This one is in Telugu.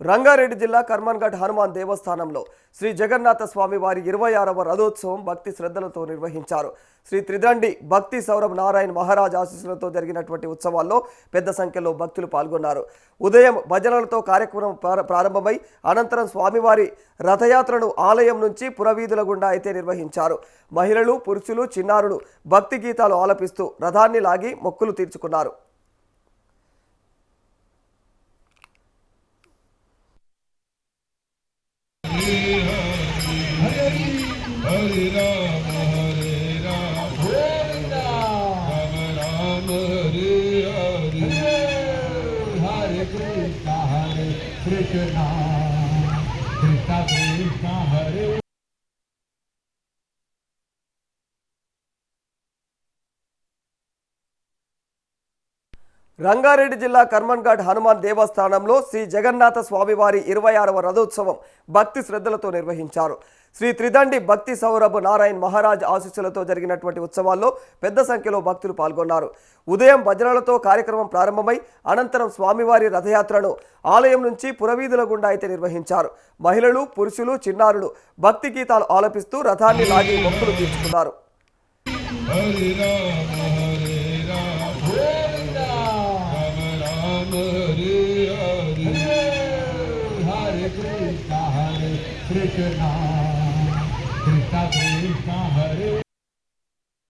రంగారెడ్డి జిల్లా కర్మన్ఘట్ హనుమాన్ దేవస్థానంలో శ్రీ జగన్నాథ స్వామి వారి 26వ రథోత్సవం భక్తి శ్రద్ధలతో నిర్వహించారు. శ్రీ త్రిదండి భక్తి సౌరభ్ నారాయణ్ మహారాజ్ ఆశీస్సులతో జరిగినటువంటి ఉత్సవాల్లో పెద్ద సంఖ్యలో భక్తులు పాల్గొన్నారు. ఉదయం భజనలతో కార్యక్రమం ప్రారంభమై అనంతరం స్వామివారి రథయాత్రను ఆలయం నుంచి పురవీధుల గుండా అయితే నిర్వహించారు. మహిళలు, పురుషులు, చిన్నారులు భక్తి గీతాలు ఆలపిస్తూ రథాన్ని లాగి మొక్కులు తీర్చుకున్నారు. Hare Rama Rama Rama Hare Hare Hare Krishna Krishna Krishna Hare Rangareddy జిల్లా కర్మన్ఘట్ హనుమాన్ దేవస్థానంలో శ్రీ జగన్నాథ స్వామివారి 26వ రథోత్సవం భక్తి శ్రద్ధలతో నిర్వహించారు. శ్రీ త్రిదండి భక్తి సౌరభ్ నారాయణ్ మహారాజ్ ఆశీస్సులతో జరిగినటువంటి ఉత్సవాల్లో పెద్ద సంఖ్యలో భక్తులు పాల్గొన్నారు. ఉదయం భజనలతో కార్యక్రమం ప్రారంభమై అనంతరం స్వామివారి రథయాత్రను ఆలయం నుంచి పురవీధుల గుండా అయితే నిర్వహించారు. మహిళలు, పురుషులు, చిన్నారులు భక్తి గీతాలు ఆలపిస్తూ రథాన్ని లాగి మొక్కులు తీర్చుకున్నారు. Krishna Krishna Krishna Hare